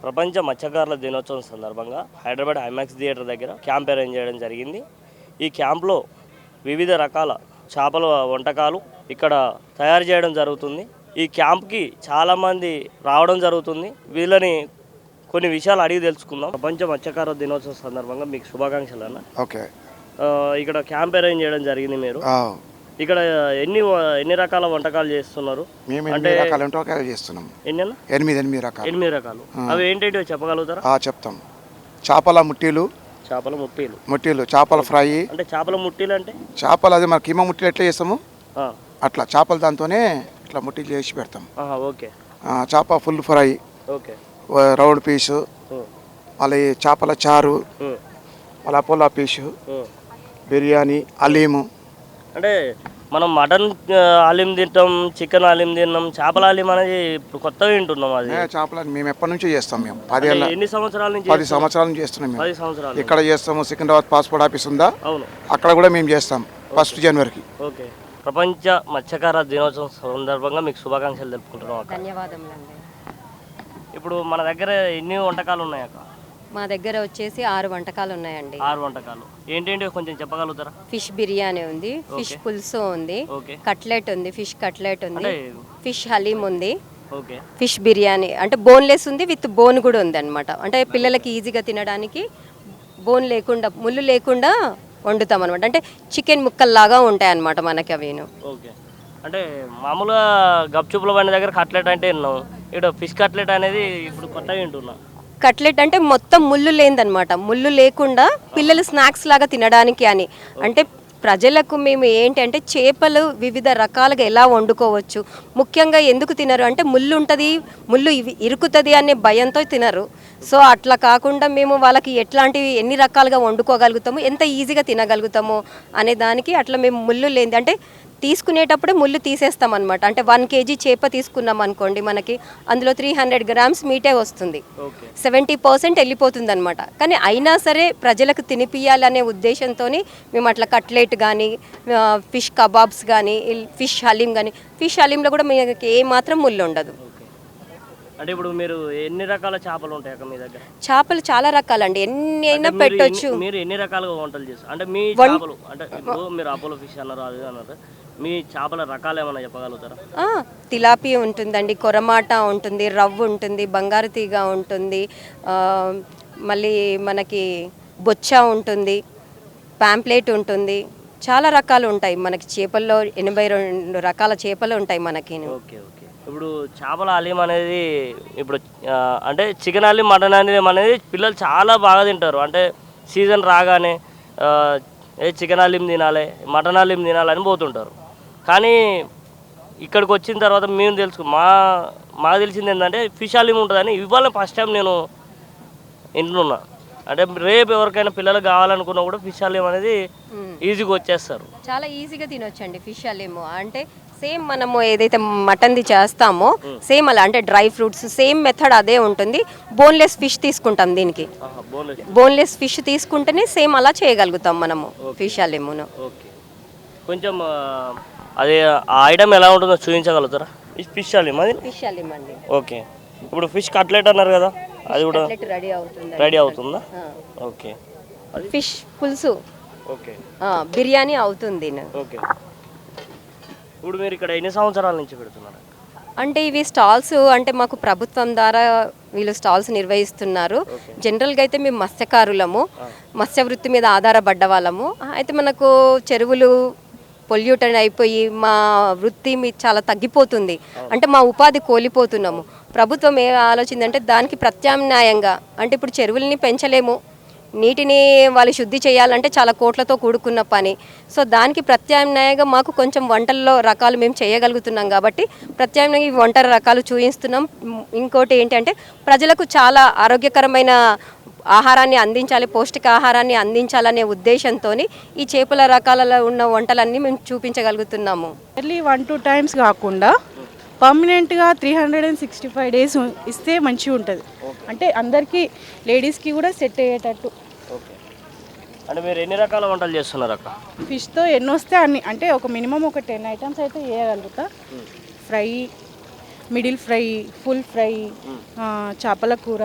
ప్రపంచ మత్స్యకారుల దినోత్సవం సందర్భంగా హైదరాబాద్ ఐమాక్స్ థియేటర్ దగ్గర క్యాంప్ అరేంజ్ చేయడం జరిగింది. ఈ క్యాంప్లో వివిధ రకాల చేపల వంటకాలు ఇక్కడ తయారు చేయడం జరుగుతుంది. ఈ క్యాంప్కి చాలామంది రావడం జరుగుతుంది. వీళ్ళని కొన్ని విషయాలు అడిగి తెలుసుకుందాం. ప్రపంచ మత్స్యకారుల దినోత్సవం సందర్భంగా మీకు శుభాకాంక్షలు అన్న. ఓకే. ఇక్కడ క్యాంప్ అరేంజ్ చేయడం జరిగింది. మీరు ఇక్కడ ఎన్ని రకాల వంటకాలు చేస్తున్నారు? అంటే చేస్తున్నాం. ఎనిమిది రకాలు. అవి ఏంటంటే చెప్పగలుగుతారా? చెప్తాం. చేపల ముట్టీలు, చేపల ఫ్రై. అంటే చేపల ముట్టీలు అంటే చేపలు అది మన కీమా ముట్టీలు ఎట్లా చేస్తాము అట్లా చేపలు దాంతోనే ఇట్లా ముట్టీలు చేసి పెడతాం. ఓకే. చేప ఫుల్ ఫ్రై, ఓకే, రౌండ్ పీసు, మళ్ళీ చేపల చారు, మళ్ళీ అపోలా పీసు, బిర్యానీ, అలీము. అంటే మనం మటన్ హలీం తింటాం, చికెన్ హలీం తిన్నాం, చేపల హలీం అనేది ఇప్పుడు కొత్తగా వింటున్నాం. అది చేపల మేము ఎప్పటి నుంచో చేస్తాం. మేము ఎన్ని సంవత్సరాల నుంచి? 10 సంవత్సరాల నుంచి చేస్తున్నాం. 10 సంవత్సరాలు ఇక్కడ చేస్తాము. సికింద్రాబాద్ పాస్పోర్ట్ ఆఫీస్ ఉందా? అవును, అక్కడ కూడా మేము చేస్తాం 1 జనవరికి. ఓకే. ప్రపంచ మత్స్యకార దినోత్సవం సందర్భంగా మీకు శుభాకాంక్షలు తెలుపుకుంటున్నాం. ధన్యవాదములండి. ఇప్పుడు మన దగ్గర ఎన్ని వంటకాలు ఉన్నాయి అక్క? మా దగ్గర వచ్చేసి 6 వంటకాలు ఉన్నాయండి. 6 వంటకాలు ఏంటంటే కొంచెం చెప్పగలుగుతారా? ఫిష్ బిర్యానీ ఉంది, ఫిష్ పులుసు ఉంది, కట్లెట్ ఉంది, ఫిష్ కట్లెట్ ఉంది, ఫిష్ హలీం ఉంది, ఫిష్ బిర్యానీ అంటే బోన్లెస్ ఉంది, విత్ బోన్ కూడా ఉంది అనమాట. అంటే పిల్లలకి ఈజీగా తినడానికి బోన్ లేకుండా, ముళ్ళు లేకుండా వండుతాం అనమాట. అంటే చికెన్ ముక్కల్లాగా ఉంటాయి అనమాట మనకి అవిను. ఓకే. అంటే మామూలుగా గప్చుప్పుల బండి దగ్గర కట్లెట్ అంటే విన్నాం, ఇక్కడ ఫిష్ కట్లెట్ అనేది ఇప్పుడు కొత్తగా వింటున్నా. కట్లెట్ అంటే మొత్తం ముళ్ళు లేదనమాట, ముళ్ళు లేకుండా పిల్లలు స్నాక్స్ లాగా తినడానికి అని. అంటే ప్రజలకు మేము ఏంటి అంటే చేపలు వివిధ రకాలుగా ఎలా వండుకోవచ్చు, ముఖ్యంగా ఎందుకు తినరు అంటే ముళ్ళు ఉంటుంది, ముళ్ళు ఇరుకుతుంది అనే భయంతో తినరు. సో అట్లా కాకుండా మేము వాళ్ళకి ఎట్లాంటివి ఎన్ని రకాలుగా వండుకోగలుగుతాము, ఎంత ఈజీగా తినగలుగుతాము అనే దానికి అట్లా మేము ముళ్ళు లేనిది అంటే తీసుకునేటప్పుడే ముళ్ళు తీసేస్తాం అనమాట. అంటే 1 kg చేప తీసుకున్నాం అనుకోండి, మనకి అందులో 300 grams మీటే వస్తుంది, 70% వెళ్ళిపోతుంది అనమాట. కానీ అయినా సరే ప్రజలకు తినిపియాలనే ఉద్దేశంతో మేము అట్లా కట్లెట్ కానీ, ఫిష్ కబాబ్స్ కానీ, ఫిష్ హలీం కానీ, ఫిష్ హలీంలో కూడా మీకు ఏమాత్రం ముళ్ళు ఉండదు. అంటే ఇప్పుడు మీరు ఎన్ని రకాల చేపలు ఉంటాయి అక్క మీ దగ్గర? చేపలు చాలా రకాలండి, ఎన్ని అయినా పెట్టొచ్చు. మీరు ఎన్ని రకాలుగా వంటలు చేస్తారు? అంటే మీ చేపలు అంటే మీరు అపోలో ఫిష్ అన్నారు, అది అన్నారు, మీ చేపల రకాలు ఏమైనా చెప్పగలుగుతారా? తిలాపియా ఉంటుందండి, కొరమాట ఉంటుంది, రవ్వు ఉంటుంది, బంగారు తీగ ఉంటుంది, మళ్ళీ మనకి బొచ్చ ఉంటుంది, పాంప్లెట్ ఉంటుంది, చాలా రకాలు ఉంటాయి మనకి చేపల్లో. 82 రకాల చేపలు ఉంటాయి మనకి. Okay okay. ఇప్పుడు చేపల హలీం అనేది ఇప్పుడు అంటే చికెన్ హలీం, మటన్ హలీం అనేది పిల్లలు చాలా బాగా తింటారు. అంటే సీజన్ రాగానే చికెన్ హలీం తినాలి, మటన్ హలీం తినాలని పోతుంటారు. కానీ ఇక్కడికి వచ్చిన తర్వాత మేము మాకు తెలిసింది ఏంటంటే ఫిష్ హలీం ఉంటుందని ఇవాళ ఫస్ట్ టైం నేను వింటున్నా. అంటే రేపు ఎవరికైనా పిల్లలు కావాలనుకున్నా కూడా ఫిష్ హలీం అనేది ఈజీగా వచ్చేస్తారు, చాలా ఈజీగా తినొచ్చండి ఫిష్ హలీము. అంటే సేమ్ మనము ఏదైతే మటన్ది చేస్తామో సేమ్ అలా, అంటే డ్రై ఫ్రూట్స్ సేమ్ మెథడ్ అదే ఉంటుంది. బోన్లెస్ ఫిష్ తీసుకుంటాం దీనికి, బోన్లెస్ ఫిష్ తీసుకుంటేనే సేమ్ అలా చేయగలుగుతాం మనము ఫిష్ హలీమును. ఓకే. కొంచెం అది ఆ ఐటమ్ ఎలా ఉంటుందో చూపించగలుగుతారా? ఫిష్ హలీం, అది ఫిష్ హలీం అండి. ఓకే. ఇప్పుడు ఫిష్ కట్లెట్ అన్నారు కదా, అది కూడా రెడీ అవుతుందా? ఓకే. ఫిష్ పులుసు, ఓకే, బిర్యానీ అవుతుంది. ఓకే. ఇప్పుడు మీరు ఇక్కడ ఎన్ని సంవత్సరాల నుంచి పెడుతున్నారు? అంటే ఇవి స్టాల్స్ అంటే మాకు ప్రభుత్వం ద్వారా వీళ్ళు స్టాల్స్ నిర్వహిస్తున్నారు. జనరల్గా అయితే మేము మత్స్యకారులము, మత్స్య వృత్తి మీద ఆధారపడ్డ వాళ్ళము. అయితే మనకు చెరువులు పొల్యూటెడ్ అయిపోయి మా వృత్తి చాలా తగ్గిపోతుంది, అంటే మా ఉపాధి కోల్పోతున్నాము. ప్రభుత్వం ఏ ఆలోచిందంటే దానికి ప్రత్యామ్నాయంగా, అంటే ఇప్పుడు చెరువుల్ని పెంచలేము, నీటిని వాళ్ళు శుద్ధి చేయాలంటే చాలా కోట్లతో కూడుకున్న పని. సో దానికి ప్రత్యామ్నాయంగా మాకు కొంచెం వంటల్లో రకాలు మేము చేయగలుగుతున్నాం కాబట్టి ప్రత్యామ్నాయంగా ఈ వంట రకాలు చూపిస్తున్నాం. ఇంకోటి ఏంటంటే ప్రజలకు చాలా ఆరోగ్యకరమైన ఆహారాన్ని అందించాలి, పౌష్టికాహారాన్ని అందించాలనే ఉద్దేశంతో ఈ చేపల రకాలలో ఉన్న వంటలన్నీ మేము చూపించగలుగుతున్నాము. ఎర్లీ 1-2 times కాకుండా పర్మనెంట్గా 365 days ఇస్తే మంచిగా ఉంటుంది. అంటే అందరికీ లేడీస్కి కూడా సెట్ అయ్యేటట్టు. అంటే మీరు ఎన్ని రకాల వంటలు చేస్తున్నారు అక్క? ఫిష్తో ఎన్ని వస్తే అన్ని, అంటే ఒక మినిమం ఒక 10 items అయితే చేయగలుగుతా. Fry, middle fry, full fry, చేపల కూర,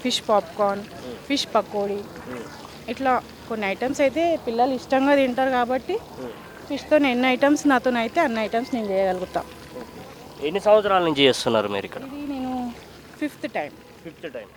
ఫిష్ పాప్కార్న్, ఫిష్ పకోడీ, ఇట్లా కొన్ని ఐటమ్స్ అయితే పిల్లలు ఇష్టంగా తింటారు కాబట్టి ఫిష్తో ఎన్ని ఐటమ్స్ నాతోనైతే అన్ని ఐటమ్స్ నేను చేయగలుగుతా. ఎన్ని సంవత్సరాల నుంచి చేస్తున్నారు మీరు ఇక్కడ? ఇది నేను 5th టైం. 5th time.